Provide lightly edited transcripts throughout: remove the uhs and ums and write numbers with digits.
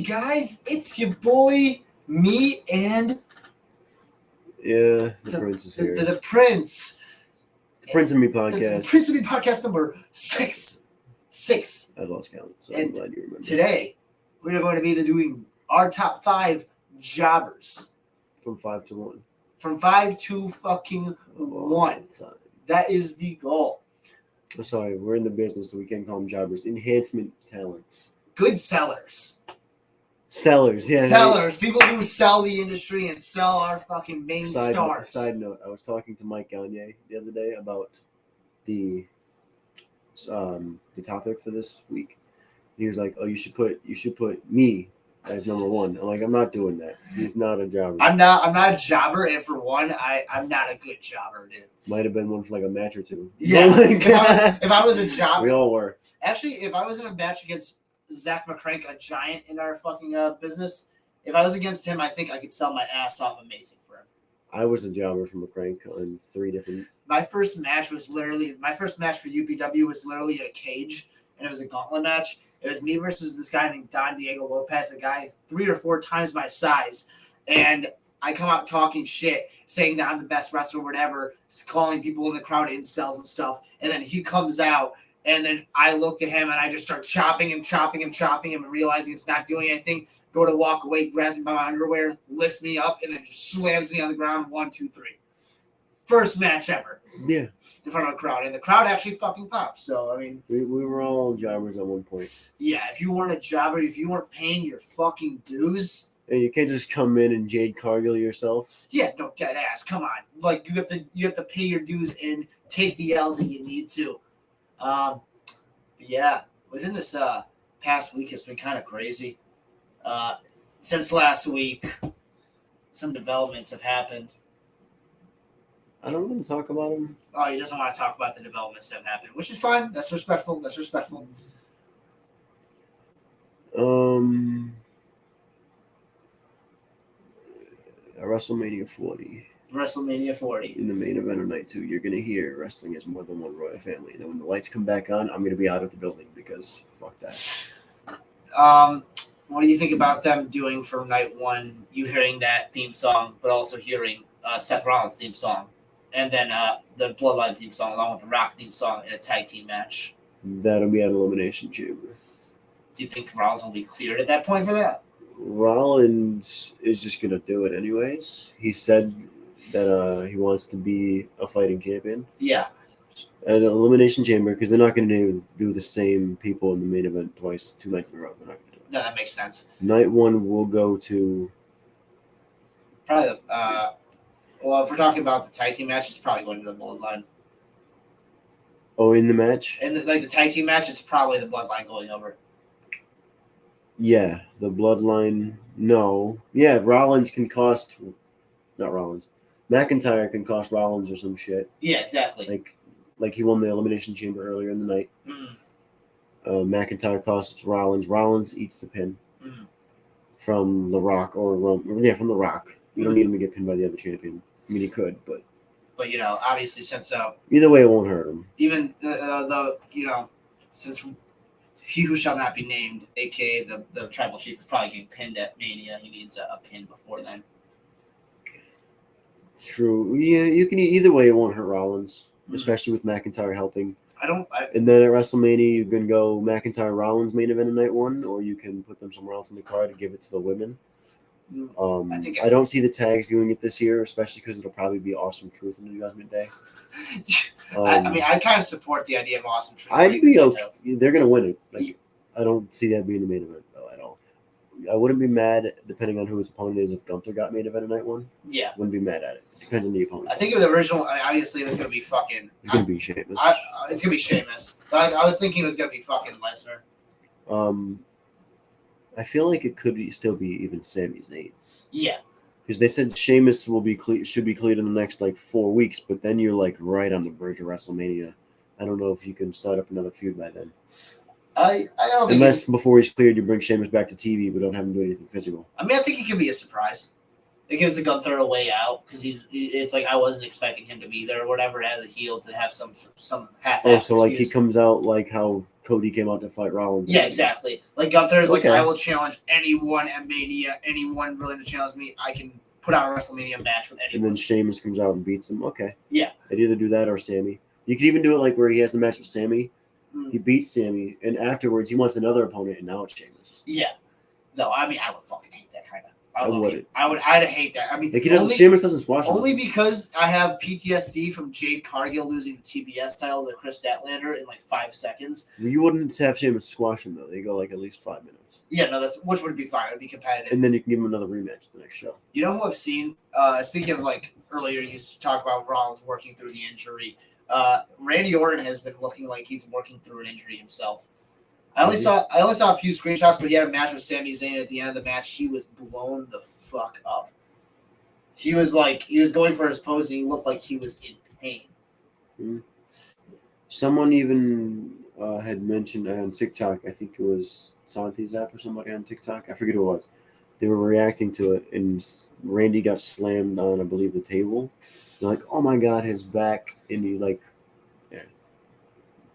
guys? It's your boy, me, and the Prince is here. The Prince. The Prince and Me podcast. The Prince and Me podcast number 6. I lost count, so and I'm glad you remember. Today, we're going to be doing our top 5 jobbers. From 5 to 1. From 5 to fucking 1. That is the goal. Oh, sorry, we're in the business, so we can't call them jobbers. Enhancement talents. Good sellers. Sellers, yeah. Sellers. People who sell the industry and sell our fucking main stars. Side note, I was talking to Mike Gagne the other day about the topic for this week. He was like, "Oh, you should put me as number 1." I'm like, I'm not doing that. He's not a jobber. I'm not a jobber, and for one, I'm not a good jobber, dude. Might have been one for like a match or two. Yeah. If I was a jobber, we all were. Actually, if I was in a match against Zach McCrank, a giant in our fucking business, if I was against him, I think I could sell my ass off amazing for him. I was a jobber from McCrank on 3 different. My first match for UPW was literally in a cage, and it was a gauntlet match. It was me versus this guy named Don Diego Lopez, a guy 3 or 4 times my size, and I come out talking shit, saying that I'm the best wrestler or whatever, calling people in the crowd incels and stuff, and then he comes out, and then I look at him, and I just start chopping him, and realizing it's not doing anything. Go to walk away, grabs me by my underwear, lifts me up, and then just slams me on the ground. 1, 2, 3. First match ever. Yeah. In front of a crowd, and the crowd actually fucking popped. So I mean, we were all jobbers at one point. Yeah, if you weren't a jobber, if you weren't paying your fucking dues, and you can't just come in and Jade Cargill yourself. Yeah, no, dead ass. Come on, like you have to pay your dues and take the L's that you need to. Yeah, within this past week, it's been kind of crazy. Since last week, some developments have happened. I don't want to talk about them. Oh, he doesn't want to talk about the developments that have happened, which is fine. That's respectful. WrestleMania 40. WrestleMania 40. In the main event of night 2, you're going to hear wrestling is more than one royal family. And then when the lights come back on, I'm going to be out of the building because fuck that. What do you think about them doing for night 1? You hearing that theme song, but also hearing Seth Rollins' theme song, and then the Bloodline theme song along with the Rock theme song in a tag team match. That'll be an Elimination Chamber. Do you think Rollins will be cleared at that point for that? Rollins is just going to do it anyways. He said that he wants to be a fighting champion. Yeah. An Elimination Chamber, because they're not going to do the same people in the main event twice, 2 nights in a row. They're not going to do it. No, that makes sense. Night 1 will go to... Probably well, if we're talking about the tag team match, it's probably going to the Bloodline. Oh, in the match? And the tag team match, it's probably the Bloodline going over. Yeah, the Bloodline. No. Yeah, Rollins can cost... Not Rollins. McIntyre can cost Rollins or some shit. Yeah, exactly. Like he won the Elimination Chamber earlier in the night. Mm-hmm. McIntyre costs Rollins. Rollins eats the pin from The Rock from The Rock. You don't need him to get pinned by the other champion. I mean, he could, but obviously, since either way, it won't hurt him. Even since he who shall not be named, aka the tribal chief, is probably getting pinned at Mania. He needs a pin before then. True. Yeah, you can either way. It won't hurt Rollins, especially with McIntyre helping. And then at WrestleMania, you can go McIntyre Rollins main event in night 1, or you can put them somewhere else in the card and give it to the women. I don't see the tags doing it this year, especially because it'll probably be Awesome Truth in the Judgment Day. I kind of support the idea of Awesome Truth. I'd be okay. They're gonna win it. I don't see that being the main event though at all. I wouldn't be mad depending on who his opponent is if Gunther got main event in night 1. Yeah, wouldn't be mad at it. Depends on the opponent. I think of the original. Obviously, it was gonna be fucking. It's gonna be Sheamus. It's gonna be Sheamus. I was thinking it was gonna be fucking Lesnar. I feel like it could still be even Sami's Nate. Yeah. Because they said Sheamus should be cleared in the next 4 weeks, but then you're right on the verge of WrestleMania. I don't know if you can start up another feud by then. I don't think unless before he's cleared, you bring Sheamus back to TV, but don't have him do anything physical. I mean, I think it could be a surprise. it gives the Gunther a way out because it's like I wasn't expecting him to be there or whatever as a heel to have some half. Oh, so like he comes out like how Cody came out to fight Rollins. Yeah, exactly. Like Gunther's like, I will challenge anyone at Mania, anyone willing to challenge me. I can put out a WrestleMania match with anyone. And then Sheamus comes out and beats him. Okay. Yeah. They'd either do that or Sammy. You could even do it like where he has the match with Sammy. He beats Sammy, and afterwards he wants another opponent, and now it's Sheamus. Yeah. No, I mean I would fucking hate that kind of. I'd hate that. I mean, like Sheamus doesn't squash him. Only because I have PTSD from Jade Cargill losing the TBS title to Chris Statlander in like 5 seconds. You wouldn't have Sheamus squash him though. They go like at least 5 minutes. Yeah, no, which would be fine. It would be competitive. And then you can give him another rematch at the next show. You know who I've seen? Speaking of like earlier, you used to talk about Rollins working through the injury. Randy Orton has been looking like he's working through an injury himself. I only saw a few screenshots, but he had a match with Sami Zayn. At the end of the match, he was blown the fuck up. He was going for his pose, and he looked like he was in pain. Mm-hmm. Someone even had mentioned on TikTok, I think it was Santi's app or somebody on TikTok. I forget who it was. They were reacting to it, and Randy got slammed on, I believe, the table. They're like, "Oh my God, his back!" And he like, yeah,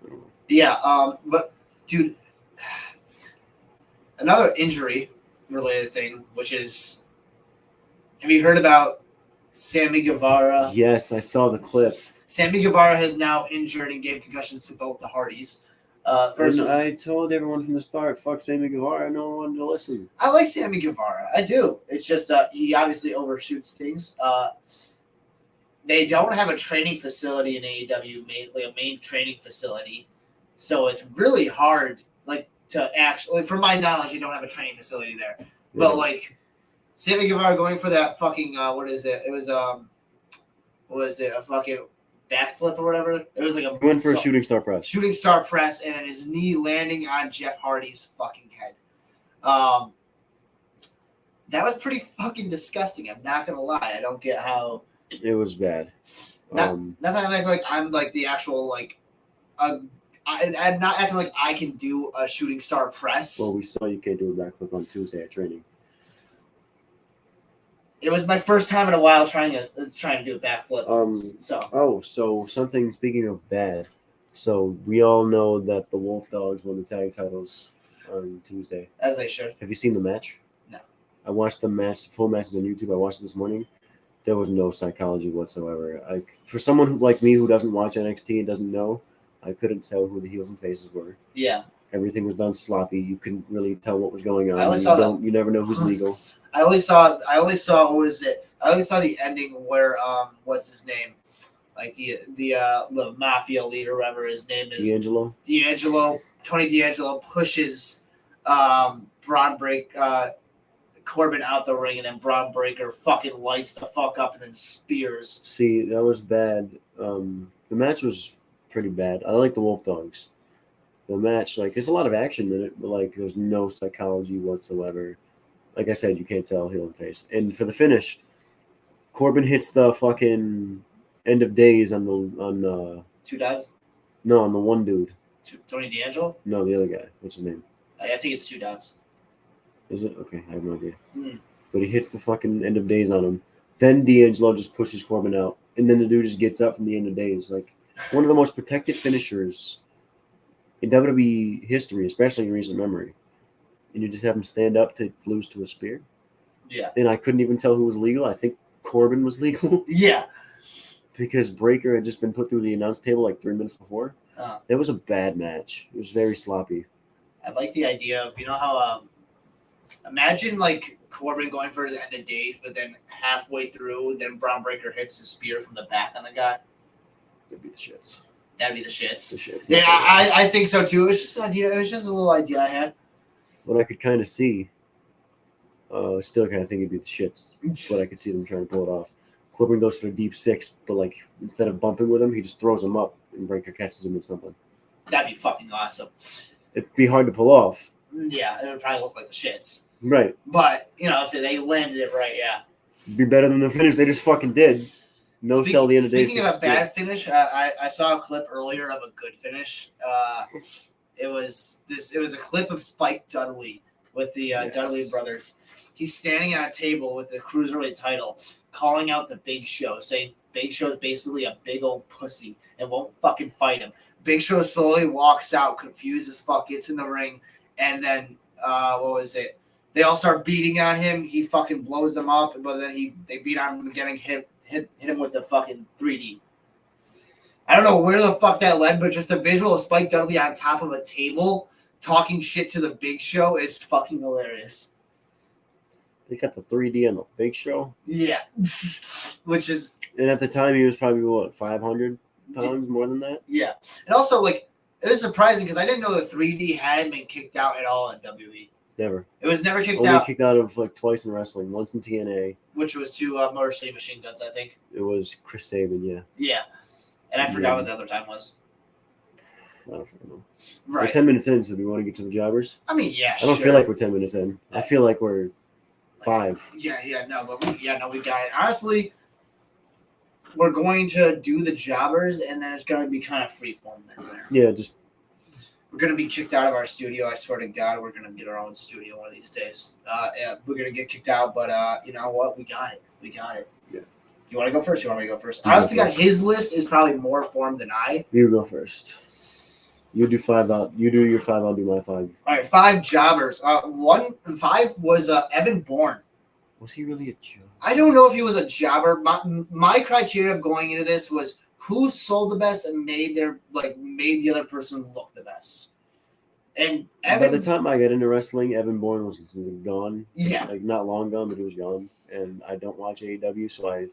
I don't know. Yeah, but dude. Another injury-related thing, which is, have you heard about Sammy Guevara? Yes, I saw the clip. Sammy Guevara has now injured and gave concussions to both the Hardys. I told everyone from the start, fuck Sammy Guevara. No one wanted to listen. I like Sammy Guevara. I do. It's just he obviously overshoots things. They don't have a training facility in AEW, like a main training facility, so it's really hard, like, to actually, from my knowledge, you don't have a training facility there. Yeah. But like Sammy Guevara going for that fucking what is it? It was what was it? A fucking backflip or whatever. It was like went for a shooting star press. Shooting star press, and his knee landing on Jeff Hardy's fucking head. That was pretty fucking disgusting. I'm not gonna lie. I don't get how it was bad. Not that I'm acting like I'm like the actual like I'm not acting like I can do a shooting star press. Well, we saw you can't do a backflip on Tuesday at training. It was my first time in a while trying to do a backflip. So something. Speaking of bad, so we all know that the Wolf Dogs won the tag titles on Tuesday. As they should. Have you seen the match? No. I watched the match. The full match is on YouTube. I watched it this morning. There was no psychology whatsoever. For someone like me who doesn't watch NXT and doesn't know, I couldn't tell who the heels and faces were. Yeah. Everything was done sloppy. You couldn't really tell what was going on. You never know who's legal. I only saw what was it? I only saw the ending where what's his name? Like the mafia leader, whatever his name is. Tony D'Angelo pushes Corbin out the ring, and then Braun Breaker fucking lights the fuck up and then spears. See, that was bad. The match was pretty bad. I like the Wolf Dogs. The match, like, there's a lot of action in it, but like, there's no psychology whatsoever. Like I said, you can't tell heel and face. And for the finish, Corbin hits the fucking end of days on the two dives. No, on the one dude. Tony D'Angelo. No, the other guy. What's his name? I think it's two dives. Is it? Okay, I have no idea. But he hits the fucking end of days on him. Then D'Angelo just pushes Corbin out, and then the dude just gets up from the end of days. Like, one of the most protected finishers in WWE history, especially in recent memory. And you just have him stand up to lose to a spear. Yeah. And I couldn't even tell who was legal. I think Corbin was legal. Yeah. Because Breaker had just been put through the announce table like 3 minutes before. That was a bad match. It was very sloppy. I like the idea of, you know how imagine like Corbin going for his end of days, but then halfway through, then Braun Breaker hits his spear from the back on the guy. That'd be the shits. That'd be the shits. The shits. Yeah, I think so too. It was just an idea. It was just a little idea I had. What I could kind of see, still kind of think it'd be the shits, but I could see them trying to pull it off. Corbin goes for a deep six, but like instead of bumping with him, he just throws him up and Breaker catches him with something. That'd be fucking awesome. It'd be hard to pull off. Yeah, it would probably look like the shits. Right. But, you know, if they landed it right, yeah. It'd be better than the finish they just fucking did. Sell the end of days. Speaking of a bad finish, I saw a clip earlier of a good finish. It was a clip of Spike Dudley with the Dudley brothers. he's standing at a table with the cruiserweight title, calling out the Big Show, saying Big Show is basically a big old pussy and won't fucking fight him. Big Show slowly walks out, confused as fuck, gets in the ring, and then what was it? They all start beating on him. He fucking blows them up, but then they beat on him again and hit him with the fucking 3D. I don't know where the fuck that led, but just the visual of Spike Dudley on top of a table talking shit to the Big Show is fucking hilarious. They got the 3D on the Big Show? Yeah. Which is... And at the time, he was probably, what, 500 pounds more than that? Yeah. And also, like, it was surprising because I didn't know the 3D hadn't been kicked out at all in WWE. Never. It was never kicked Only out. Kicked out of, like, twice in wrestling. Once in TNA. Which was to Motor City Machine Guns, I think. It was Chris Sabin, yeah. Yeah. And I forgot what the other time was. I don't fucking know. Right. We're 10 minutes in, so do we want to get to the jobbers? I mean, yeah, I don't feel like we're 10 minutes in. I feel like we're 5. Yeah, we got it. Honestly, we're going to do the jobbers, and then it's going to be kind of freeform there. Yeah, just... We're going to be kicked out of our studio. I swear to God, we're going to get our own studio one of these days. Yeah, we're going to get kicked out, but you know what? We got it. Yeah. Do you want to go first? Or you want me to go first? Honestly, his list is probably more formed than I. You go first. You do 5. You do your 5. I'll do my 5. All right, 5 jobbers. 5 was Evan Bourne. Was he really a jobber? I don't know if he was a jobber. My criteria of going into this was who sold the best and made the other person look the best. And Evan, by the time I got into wrestling, Evan Bourne was gone. Yeah, like not long gone, but he was gone. And I don't watch AEW, so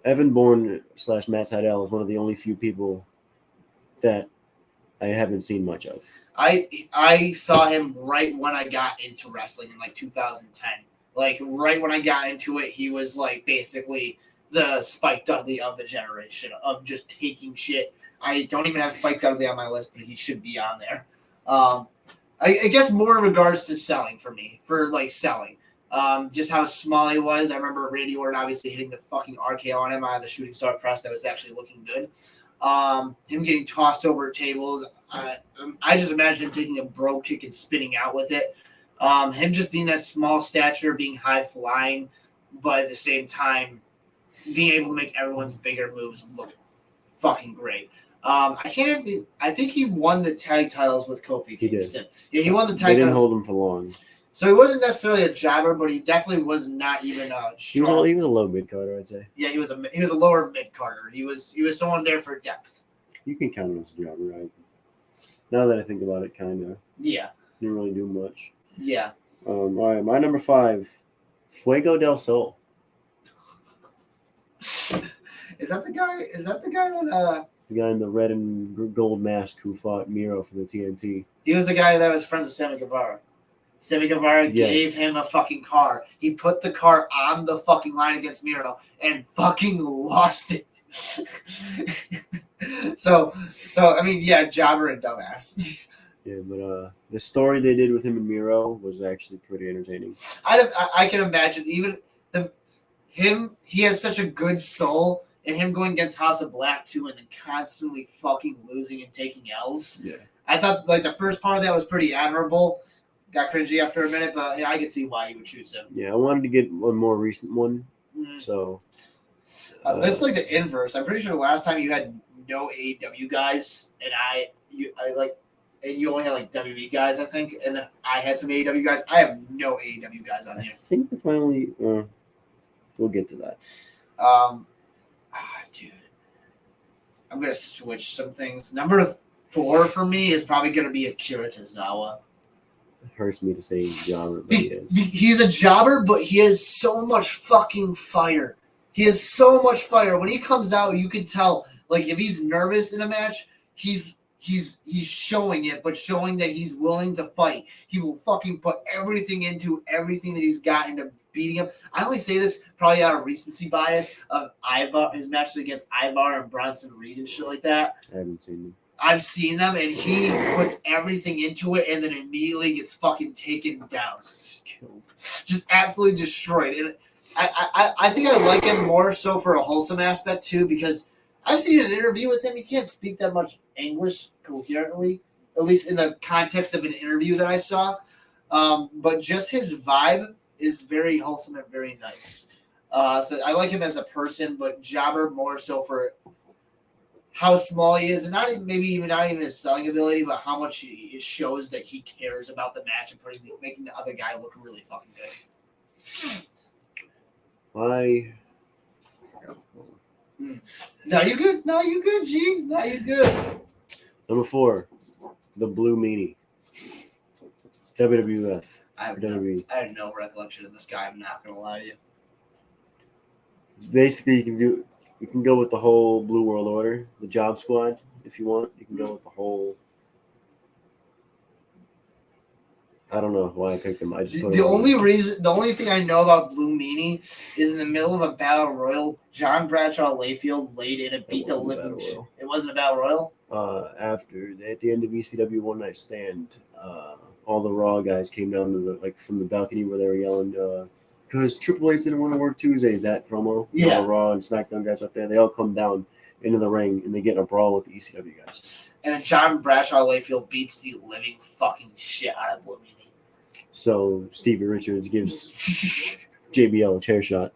Evan Bourne / Matt Sydal is one of the only few people that I haven't seen much of. I saw him right when I got into wrestling in like 2010. Like right when I got into it, he was like basically the Spike Dudley of the generation of just taking shit. I don't even have Spike Dudley on my list, but he should be on there. I guess more in regards to selling for me, selling. Just how small he was. I remember Randy Orton obviously hitting the fucking RKO on him out of the shooting star press that was actually looking good. Him getting tossed over tables. I just imagine him taking a bro kick and spinning out with it. Him just being that small stature, being high flying, but at the same time being able to make everyone's bigger moves look fucking great. I think he won the tag titles with Kofi Kingston. Yeah, he won the tag titles. They didn't hold him for long. So he wasn't necessarily a jobber, but he definitely was not even strong. He was a low mid carder, I'd say. Yeah, he was a lower mid carder. He was someone there for depth. You can count him as a jobber, right? Now that I think about it, kind of. Yeah. Didn't really do much. Yeah. All right, my number 5, Fuego del Sol. Is that the guy that the guy in the red and gold mask who fought Miro for the TNT? He was the guy that was friends with Sammy Guevara. Sammy Guevara gave him a fucking car. He put the car on the fucking line against Miro and fucking lost it. So I mean, yeah, jobber and dumbass. Yeah, but the story they did with him and Miro was actually pretty entertaining. I can imagine even him. He has such a good soul, and him going against House of Black too, and then constantly fucking losing and taking L's. Yeah, I thought like the first part of that was pretty admirable. Got cringy after a minute, but yeah, I could see why you would choose him. Yeah, I wanted to get one more recent one, so that's like the inverse. I'm pretty sure the last time you had no AEW guys, and you only had like WWE guys, I think, and then I had some AEW guys. I have no AEW guys on here. I think that's my only. We'll get to that. Dude, I'm gonna switch some things. Number 4 for me is probably gonna be Akira Tozawa. It hurts me to say he's a jobber, but he is. He's a jobber, but he has so much fucking fire. He has so much fire. When he comes out, you can tell. Like if he's nervous in a match, he's showing it, but showing that he's willing to fight. He will fucking put everything into everything that he's got into beating him. I only say this probably out of recency bias of Ivar, his matches against Ivar and Bronson Reed and shit like that. I haven't seen them. I've seen them, and he puts everything into it, and then immediately gets fucking taken down, just killed, just absolutely destroyed. And I think I like him more so for a wholesome aspect too, because I've seen an interview with him. He can't speak that much English coherently, at least in the context of an interview that I saw. But just his vibe is very wholesome and very nice. So I like him as a person, but Jobber more so for how small he is, and not even his selling ability, but how much it shows that he cares about the match and making the other guy look really fucking good. No, you good? No, you good, G? No, you good. Number 4, the Blue Meanie. WWF. I have no recollection of this guy. I'm not gonna lie to you. Basically, you can go with the whole Blue World Order, the Job Squad, if you want. You can go with the whole. I don't know why I picked him. I just put the only thing I know about Blue Meanie is in the middle of a battle royal, John Bradshaw Layfield laid in and beat the living shit. It wasn't a battle royal. At the end of ECW One Night Stand, all the Raw guys came down to from the balcony where they were yelling, because Triple H didn't want to work Tuesdays. That promo, all the Raw and SmackDown guys up there, they all come down into the ring and they get in a brawl with the ECW guys. And then John Bradshaw Layfield beats the living fucking shit out of Blue Meanie. So Stevie Richards gives JBL a chair shot.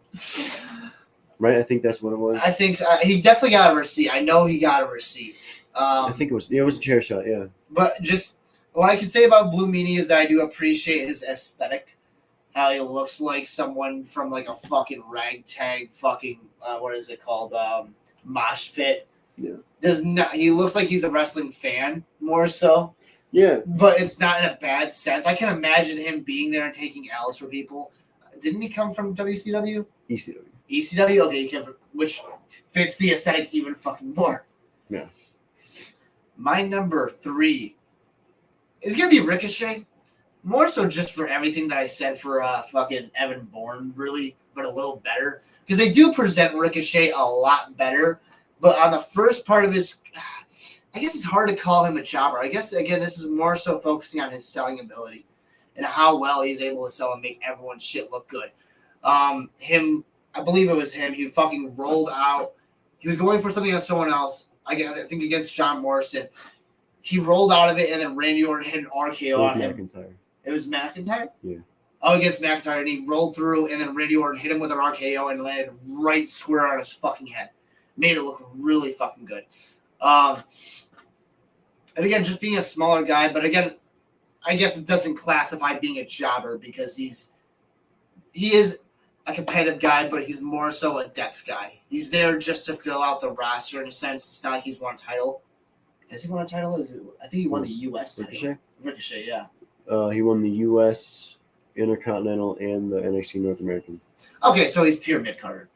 Right? I think that's what it was. I think he definitely got a receipt. I know he got a receipt. I think it was a chair shot, yeah. But just what I can say about Blue Meanie is that I do appreciate his aesthetic. How he looks like someone from like a fucking ragtag fucking what is it called? Mosh pit. Yeah. He looks like he's a wrestling fan more so. Yeah. But it's not in a bad sense. I can imagine him being there and taking L's for people. Didn't he come from WCW? ECW. ECW? Okay, he came from, which fits the aesthetic even fucking more. Yeah. My number 3 is going to be Ricochet. More so just for everything that I said for fucking Evan Bourne, really, but a little better. Because they do present Ricochet a lot better. But on the first part of his... I guess it's hard to call him a jobber. I guess, again, this is more so focusing on his selling ability and how well he's able to sell and make everyone's shit look good. I believe it was him. He fucking rolled out. He was going for something on someone else. I think against John Morrison. He rolled out of it, and then Randy Orton hit an RKO on him. McIntyre. It was McIntyre? Yeah. Oh, against McIntyre, and he rolled through, and then Randy Orton hit him with an RKO and landed right square on his fucking head. Made it look really fucking good. And again, just being a smaller guy, but again, I guess it doesn't classify being a jobber because he is a competitive guy, but he's more so a depth guy. He's there just to fill out the roster in a sense. It's not like he's won a title. Has he won a title? I think he won the U.S. title. Ricochet, yeah. He won the U.S., Intercontinental, and the NXT North American. Okay, so he's pure mid-carder.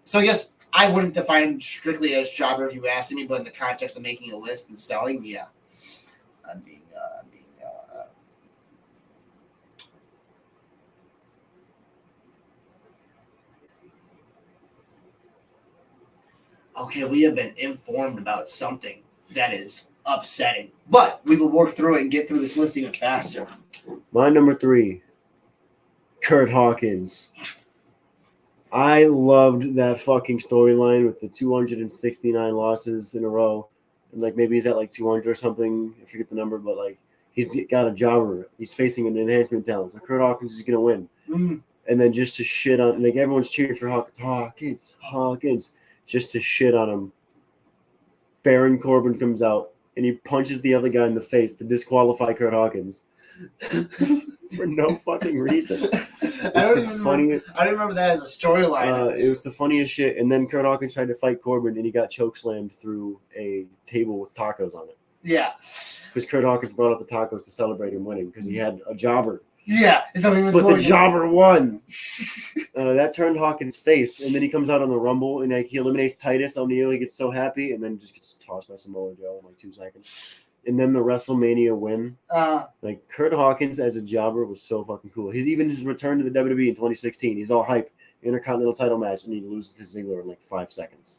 So I guess I wouldn't define him strictly as jobber if you asked me, but in the context of making a list and selling, yeah. Okay, we have been informed about something that is upsetting, but we will work through it and get through this list even faster. My number 3, Kurt Hawkins. I loved that fucking storyline with the 269 losses in a row. And maybe he's at 200 or something. I forget the number, but he's got a jobber. He's facing an enhancement talent. So Kurt Hawkins is going to win. Mm. And then just to shit on, everyone's cheering for Hawkins, just to shit on him. Baron Corbin comes out and he punches the other guy in the face to disqualify Kurt Hawkins. For no fucking reason. I don't remember that as a storyline. It was the funniest shit. And then Kurt Hawkins tried to fight Corbin, and he got chokeslammed through a table with tacos on it. Yeah. Because Kurt Hawkins brought out the tacos to celebrate him winning because he had a jobber. Yeah. So he was but the jobber won. That turned Hawkins' face, and then he comes out on the Rumble, and he eliminates Titus O'Neil. He gets so happy, and then just gets tossed by Samoa Joe in 2 seconds. And then the WrestleMania win. Kurt Hawkins as a jobber was so fucking cool. His return to the WWE in 2016. He's all hype. Intercontinental title match, and he loses to Ziggler in 5 seconds.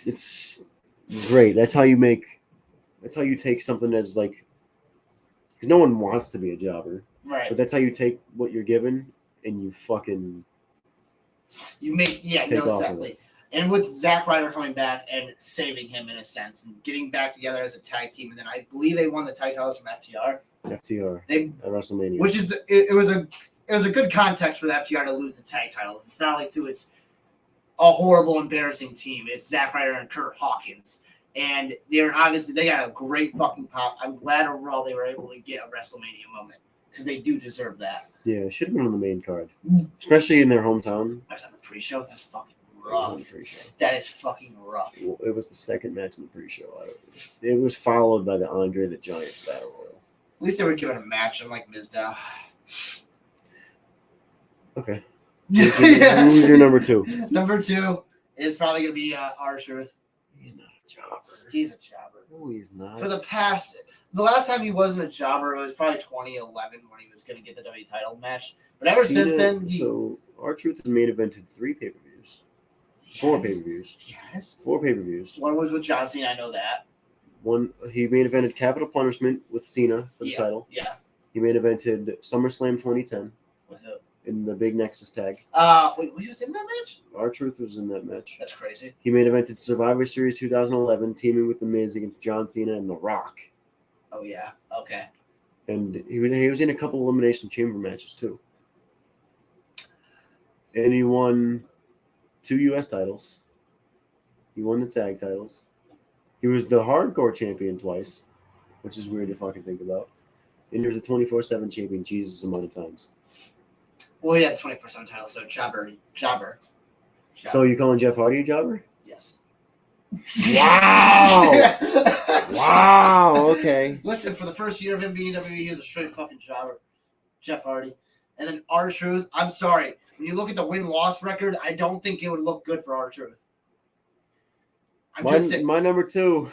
It's great. That's how you take something that's because no one wants to be a jobber. Right. But that's how you take what you're given and you fucking exactly. And with Zack Ryder coming back and saving him in a sense and getting back together as a tag team, and then I believe they won the tag titles from FTR. FTR They at WrestleMania, which is it was a good context for the FTR to lose the tag titles. It's not like it's a horrible, embarrassing team. It's Zack Ryder and Kurt Hawkins. And they got a great fucking pop. I'm glad overall they were able to get a WrestleMania moment because they do deserve that. Yeah, it should have been on the main card, especially in their hometown. I was on the pre-show. That's fucking rough. Pre-show. That is fucking rough. Well, it was the second match in the pre-show. It was followed by the Andre the Giant Battle Royal. At least they were given a match, unlike Mizdow. Okay. Who's your number 2? Number 2 is probably going to be R-Truth. He's not a jobber. He's a jobber. No, he's not. For the last time he wasn't a jobber, it was probably 2011 when he was going to get the WWE title match. But ever since then, so R-Truth has main evented 3 pay-per-views. 4 pay-per-views. Yes. 4 pay-per-views. One was with John Cena, I know that. One, he main evented Capital Punishment with Cena for the title. Yeah. He main evented SummerSlam 2010. With who? In the Big Nexus tag. Wait, he was in that match? R-Truth was in that match. That's crazy. He main evented Survivor Series 2011, teaming with The Miz against John Cena and The Rock. Oh, yeah. Okay. And he was in a couple Elimination Chamber matches, too. And he won 2 U.S. titles. He won the tag titles. He was the hardcore champion twice, which is weird to fucking think about. And he was a 24/7 champion Jesus amount of times. Well, yeah, the 24/7 title, so jobber. So you calling Jeff Hardy a jobber? Yes. Wow! Wow, okay. Listen, for the first year of him being WWE, he was a straight fucking jobber. Jeff Hardy. And then R-Truth, I'm sorry. When you look at the win-loss record, I don't think it would look good for R-Truth. My number 2.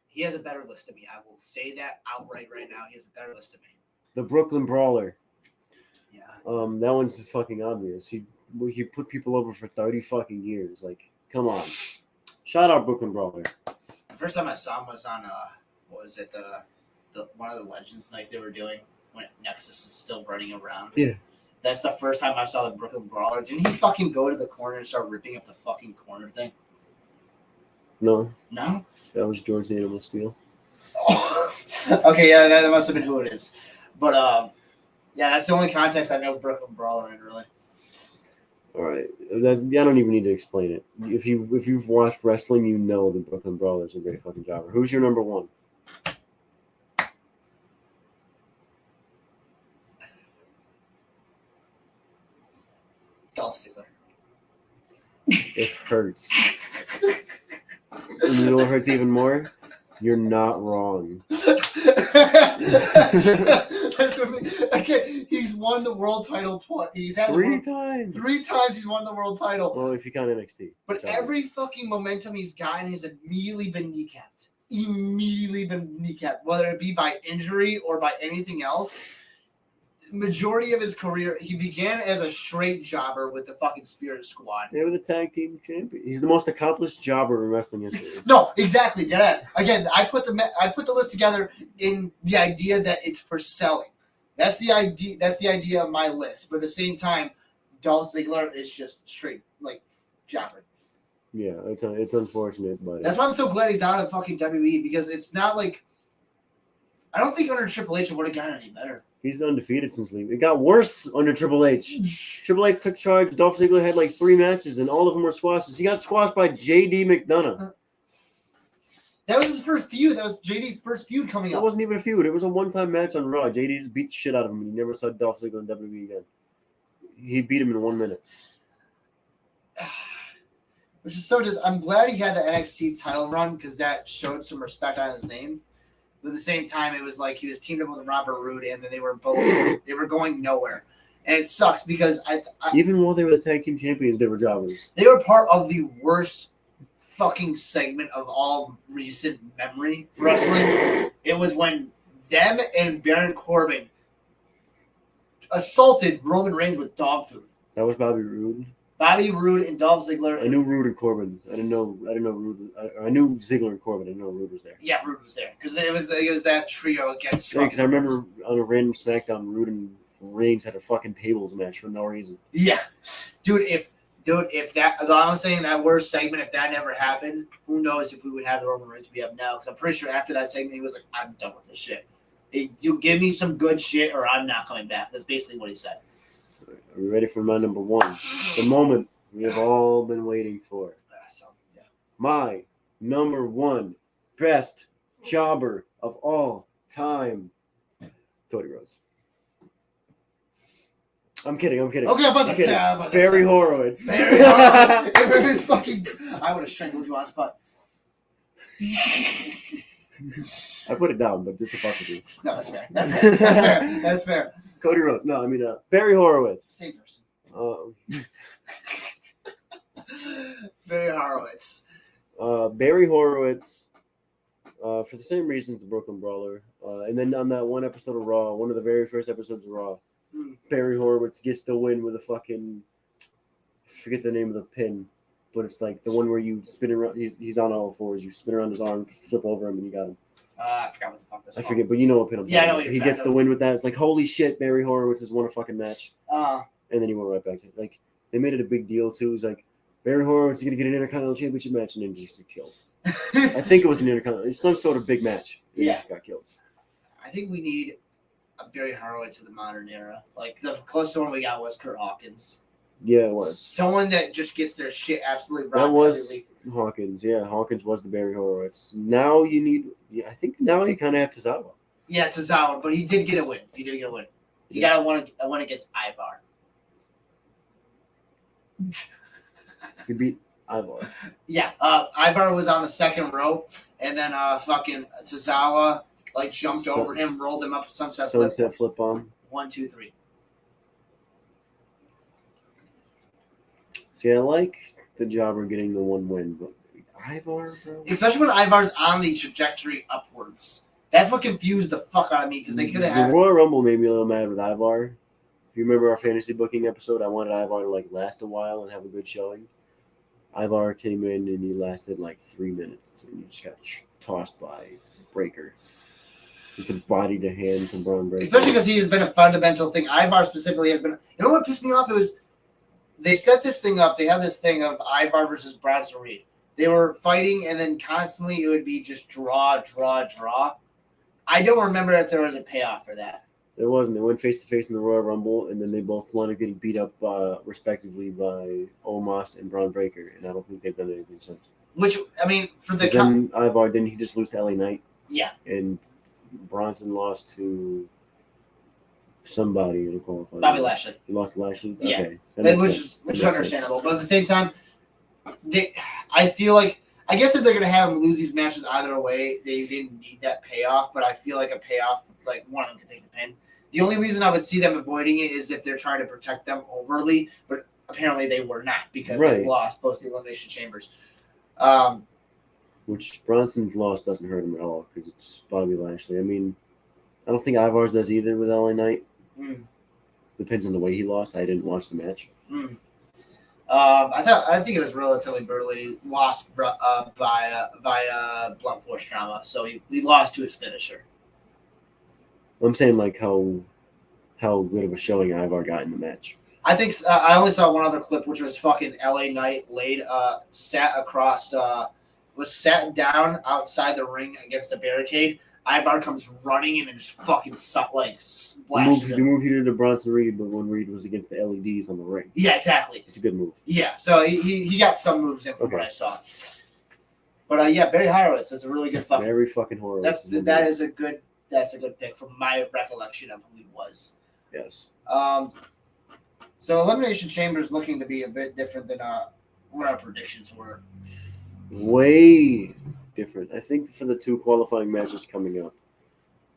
He has a better list than me. I will say that outright right now. He has a better list than me. The Brooklyn Brawler. Yeah. That one's just fucking obvious. He put people over for 30 fucking years. Like, come on. Shout out Brooklyn Brawler. The first time I saw him was on the one of the Legends night they were doing when Nexus is still running around. Yeah. That's the first time I saw the Brooklyn Brawler. Didn't he fucking go to the corner and start ripping up the fucking corner thing? No. No? That was George the Animal Steel. Oh. Okay, yeah, that must have been who it is. But, yeah, that's the only context I know Brooklyn Brawler in, really. All right. I don't even need to explain it. If you've watched wrestling, you know the Brooklyn Brawler is a great fucking jobber. Who's your number 1? Dolph Ziggler. It hurts. And you know what hurts even more? You're not wrong. That's what I mean. Okay, he's won the world title twice. He's had 3 times. 3 times he's won the world title. Well, if you count NXT. But every fucking momentum he's gotten has immediately been kneecapped. Whether it be by injury or by anything else. Majority of his career, he began as a straight jobber with the fucking Spirit Squad. They were the tag team champion. He's the most accomplished jobber in wrestling history. No, exactly, deadass. Again, I put the list together in the idea that it's for selling. That's the idea. That's the idea of my list. But at the same time, Dolph Ziggler is just straight like jobber. Yeah, it's unfortunate, but that's why I'm so glad he's out of the fucking WWE because it's not like I don't think under Triple H it would have gotten any better. He's undefeated since leaving. It got worse under Triple H. Triple H took charge. Dolph Ziggler had like 3 matches, and all of them were squashes. He got squashed by J.D. McDonough. That was his first feud. That was JD's first feud coming up. It wasn't even a feud. It was a one-time match on Raw. JD just beat the shit out of him, and you never saw Dolph Ziggler in WWE again. He beat him in 1 minute. Which is so I'm glad he had the NXT title run because that showed some respect on his name. But at the same time, it was like he was teamed up with Robert Roode, and then they were going nowhere. And it sucks because even while they were the tag team champions, they were jobbers. They were part of the worst fucking segment of all recent memory for wrestling. It was when them and Baron Corbin assaulted Roman Reigns with dog food. That was Bobby Roode. Bobby Roode and Dolph Ziggler. I knew Roode and Corbin. I didn't know Roode. I knew Ziggler and Corbin. I didn't know Roode was there. Yeah, Roode was there because it was that trio against. Yeah, because I remember on a random SmackDown, Roode and Reigns had a fucking tables match for no reason. Yeah, dude. If that, I'm saying that worst segment, if that never happened, who knows if we would have the Roman Reigns we have now? Because I'm pretty sure after that segment, he was like, "I'm done with this shit." You give me some good shit, or I'm not coming back. That's basically what he said. Are we ready for my number one? The moment we have all been waiting for. Yeah. My number one best jobber of all time, Cody Rhodes. I'm kidding. Okay, I'm about to say Barry Horowitz. Barry Horowitz. If it was fucking, I would have strangled you on spot. I put it down, but just to fuck with you. No, that's fair. That's fair. That's fair. That's fair. Cody Rhodes. No, I mean Barry Horowitz. Same person. Barry Horowitz. Barry Horowitz. For the same reasons, the Brooklyn Brawler. And then on that one episode of Raw, one of the very first episodes of Raw, Barry Horowitz gets the win with a fucking, I forget the name of the pin, but it's like the one where you spin around. He's on all fours. You spin around his arm, flip over him, and you got him. I forgot what the fuck this was. I forget, but you know what pin I'm talking about. He gets the win with that. It's like, holy shit, Barry Horowitz has won a fucking match. And then he went right back to it. Like, they made it a big deal, too. It's like, Barry Horowitz is going to get an Intercontinental Championship match, and then just get killed. I think it was an Intercontinental. It was some sort of big match. He just got killed. I think we need a Barry Horowitz of the modern era. Like, the closest one we got was Kurt Hawkins. Yeah, it was. Someone that just gets their shit absolutely rocked. That was Hawkins. Yeah, Hawkins was the Barry Horowitz. Now you need, I think now you kind of have Tozawa. Yeah, Tozawa, but he did get a win. He got a win against Ivar. He beat Ivar. Yeah, Ivar was on the second rope, and then fucking Tozawa jumped over him, rolled him up sunset flip bomb. 1, 2, 3. See, I like the jobber getting the one win, but Ivar, bro? Especially when Ivar's on the trajectory upwards. That's what confused the fuck out of me, because they could have had... The Royal Rumble made me a little mad with Ivar. If you remember our fantasy booking episode, I wanted Ivar to last a while and have a good showing. Ivar came in and he lasted 3 minutes, and he just got tossed by Breaker. Just a body to hand to Braun Breaker. Especially because he has been a fundamental thing. Ivar specifically has been... You know what pissed me off? It was... They set this thing up. They have this thing of Ivar versus Bronson Reed. They were fighting, and then constantly it would be just draw. I don't remember if there was a payoff for that. There wasn't. They went face-to-face in the Royal Rumble, and then they both wound up getting beat up, respectively, by Omos and Braun Breaker, and I don't think they've done anything since. Which, I mean, for the... Then Ivar, didn't he just lose to LA Knight? Yeah. And Bronson lost to... somebody in a qualifier. Bobby Lashley. He lost to Lashley? Yeah. Okay. Which is understandable. But at the same time, I feel like, I guess if they're going to have him lose these matches either way, they didn't need that payoff. But I feel like a payoff, one of them could take the pin. The only reason I would see them avoiding it is if they're trying to protect them overly. But apparently they were not, because they lost both the Elimination Chambers. Which Bronson's loss doesn't hurt him at all, because it's Bobby Lashley. I mean, I don't think Ivar's does either with LA Knight. Depends on the way he lost. I didn't watch the match. I think it was relatively brutally. He lost via blunt force trauma, so he lost to his finisher. I'm saying how good of a showing Ivar got in the match. I think I only saw one other clip, which was fucking LA Knight sat down outside the ring against a barricade. Ivar comes running and then just fucking splashes the move he did to Bronson Reed, but when Reed was against the LEDs on the ring. Yeah, exactly. It's a good move. Yeah, so he got some moves in from what I saw. But Barry Horowitz is a really good fucking... Barry fucking Horowitz. That's a good pick from my recollection of who he was. Yes. So Elimination Chamber is looking to be a bit different than what our predictions were. Way different. I think for the 2 qualifying matches coming up,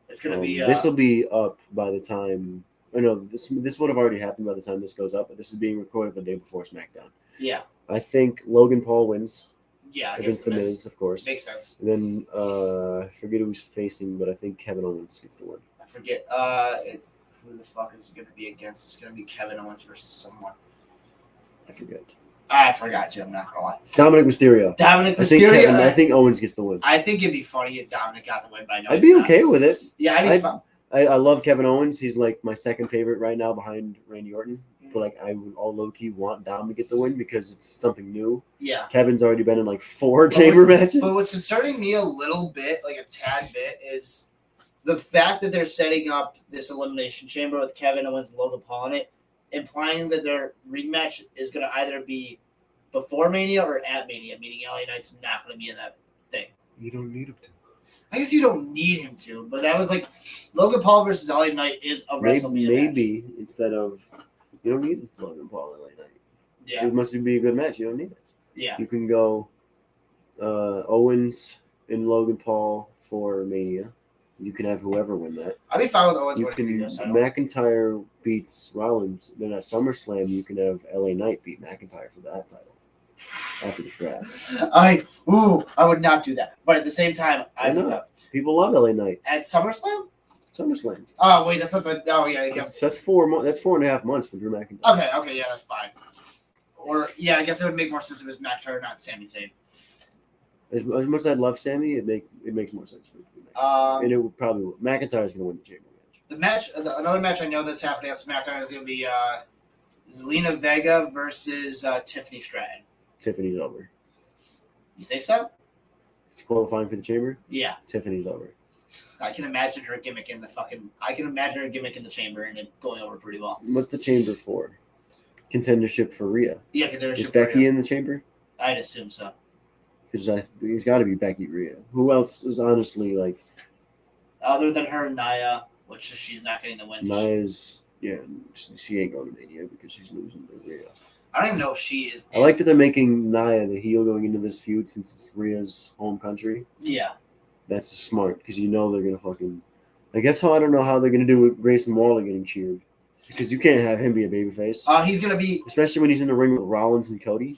it's going to be... this will be up by the time... I know this would have already happened by the time this goes up, but this is being recorded the day before SmackDown. Yeah. I think Logan Paul wins. Yeah, against The Miz, of course. Makes sense. And then I forget who he's facing, but I think Kevin Owens gets the win. I forget. Who the fuck is it going to be against? It's going to be Kevin Owens versus someone. I forget. I forgot you. I'm not going to lie. Dominic Mysterio. I think Owens gets the win. I think it'd be funny if Dominic got the win by now. I'd be okay with it. Yeah, I'd be fine. I love Kevin Owens. He's my second favorite right now behind Randy Orton. But I would all low-key want Dom to get the win because it's something new. Yeah. Kevin's already been in 4 chamber matches. But what's concerning me a little bit, a tad bit, is the fact that they're setting up this elimination chamber with Kevin Owens and Logan Paul in it, implying that their rematch is going to either be before Mania or at Mania, meaning LA Knight's not going to be in that thing. You don't need him to. I guess you don't need him to, but that was like Logan Paul versus LA Knight is a WrestleMania maybe match. Instead of you don't need Logan Paul and LA Knight. Yeah, it must be a good match. You don't need it. Yeah, you can go Owens and Logan Paul for Mania. You can have whoever win that. I'd be fine with Owens winning. McIntyre beats Rollins. Then at SummerSlam, you can have LA Knight beat McIntyre for that title after the draft. I would not do that. But at the same time, I know people love LA Knight at SummerSlam. SummerSlam. Oh wait, that's not the. Oh yeah, that's 4.5 months for Drew McIntyre. Okay, yeah, that's fine. Or yeah, I guess it would make more sense if it was McIntyre, not Sami Zayn. As much as I love Sami, it makes more sense for me. And it would probably McIntyre's going to win the chamber match. Another match I know that's happening at SmackDown is going to be Zelina Vega versus Tiffany Stratton. Tiffany's over. You think so? It's qualifying for the chamber. Yeah. Tiffany's over. I can imagine her gimmick in the chamber and it going over pretty well. What's the chamber for? Contendership for Rhea. Yeah, contendership. Is Becky in the chamber? I'd assume so. Because it's got to be Becky Rhea. Who else is honestly like? Other than her, Nia, which she's not getting the win. Nia's she ain't going to Mania because she's losing to Rhea. I don't even know if she is. I like that they're making Nia the heel going into this feud since it's Rhea's home country. Yeah, that's smart because they're gonna fucking. I guess I don't know how they're gonna do with Grayson Waller getting cheered because you can't have him be a babyface. He's gonna be, especially when he's in the ring with Rollins and Cody.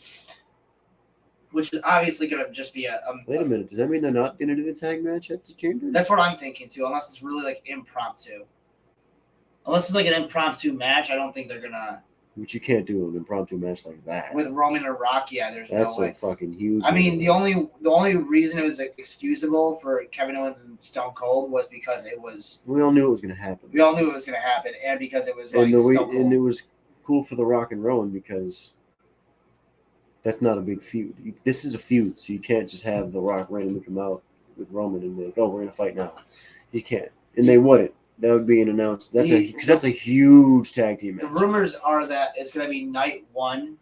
Which is obviously going to just be a... Wait a minute. Does that mean they're not going to do the tag match at the chamber? That's what I'm thinking, too, unless it's really, like, impromptu. Unless it's, like, an impromptu match, I don't think they're going to... Which you can't do an impromptu match like that. With Roman and Rock, yeah, there's that's no way. That's a fucking huge... I mean, the only reason it was excusable for Kevin Owens and Stone Cold was because it was... We all knew it was going to happen. And because it was, and and it was cool for The Rock and Rowan because... That's not a big feud. This is a feud, so you can't just have The Rock randomly come out with Roman and be like, "Oh, we're gonna fight now." You can't, and they wouldn't. That would be an announced. That's a huge tag team match. The rumors are that it's gonna be night one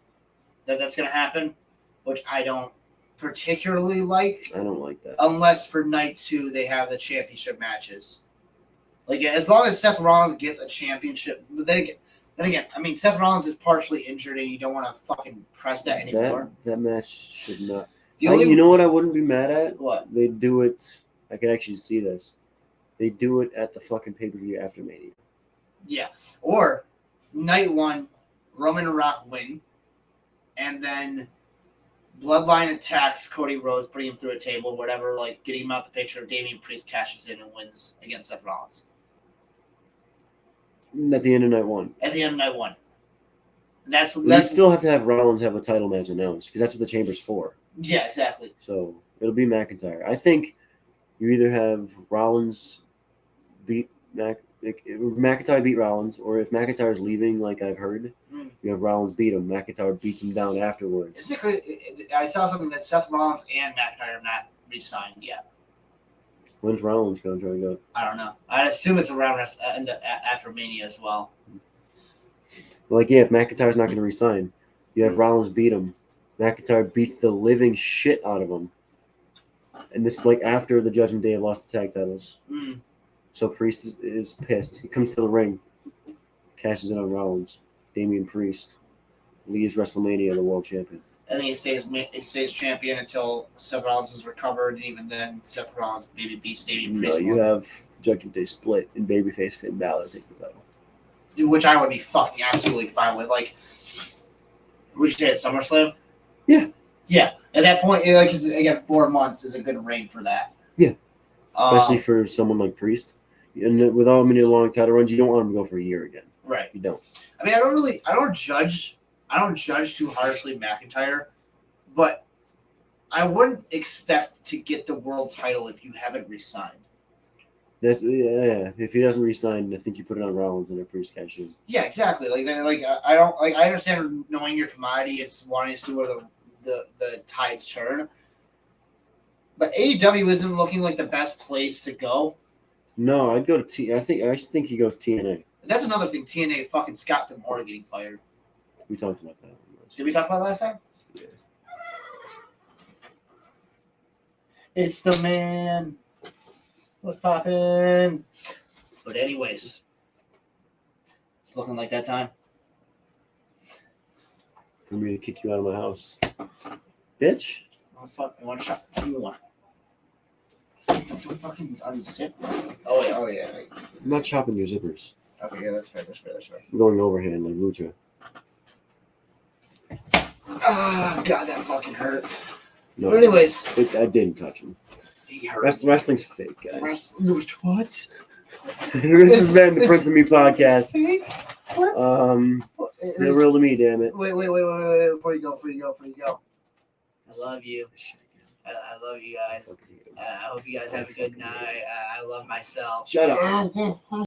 that's gonna happen, which I don't particularly like. I don't like that. Unless for night two they have the championship matches. Like as long as Seth Rollins gets a championship, Then again, I mean, Seth Rollins is partially injured, and you don't want to fucking press that anymore. That match should not. You know what I wouldn't be mad at? What? They do it. I can actually see this. They do it at the fucking pay-per-view after Mania. Yeah. Or night one, Roman and Rock win, and then Bloodline attacks Cody Rhodes, putting him through a table, whatever, like getting him out the picture. Damian Priest cashes in and wins against Seth Rollins. At the end of night one. You still have to have Rollins have a title match announced because that's what the chamber's for. Yeah, exactly. So it'll be McIntyre. I think you either have Rollins beat McIntyre beat Rollins, or if McIntyre's leaving, like I've heard, you have Rollins beat him. McIntyre beats him down afterwards. Isn't it crazy? I saw something that Seth Rollins and McIntyre have not re-signed yet. When's Rollins contract up? I don't know. I'd assume it's around after Mania as well. Like, yeah, if McIntyre's not going to resign, you have Rollins beat him. McIntyre beats the living shit out of him. And this is like after the Judgment Day have lost the tag titles. Mm. So Priest is pissed. He comes to the ring, cashes in on Rollins. Damian Priest leaves WrestleMania the world champion. And then he stays champion until Seth Rollins is recovered, and even then, Seth Rollins maybe beats Damian Priest. No, you have the Judgment Day split, and babyface Finn Balor take the title. Dude, which I would be fucking absolutely fine with. Like, would you say at SummerSlam? Yeah. Yeah. At that point, like, again, 4 months is a good reign for that. Yeah. Especially for someone like Priest. And with all many long title runs, you don't want him to go for a year again. Right. You don't. I mean, I don't judge too harshly McIntyre, but I wouldn't expect to get the world title if you haven't re-signed. That's yeah. If he doesn't re-sign, I think you put it on Rollins and a Priest cash in. Yeah, exactly. I don't like. I understand knowing your commodity. It's wanting to see where the tides turn. But AEW isn't looking like the best place to go. No, I'd go to T. I think he goes TNA. That's another thing. TNA fucking Scott D'Amore getting fired. We talked about that. Did we talk about it last time? Yeah. It's the man. What's poppin'? But anyways, it's looking like that time. For me to kick you out of my house, bitch. Oh fuck! You want a shot? What do you want? Don't you fucking unzip? Oh yeah. I'm not chopping your zippers. Okay, yeah, that's fair. I'm going overhand like Lucha. Ah, God, that fucking hurt. No, But anyways, I didn't touch him. he hurt. Wrestling's fake, guys. What? This has been the Prince of Me podcast. It's fake? What? Still real to me, damn it. Wait. Before you go. I love you. I love you guys. I hope you guys have a good night. I love myself. Shut up.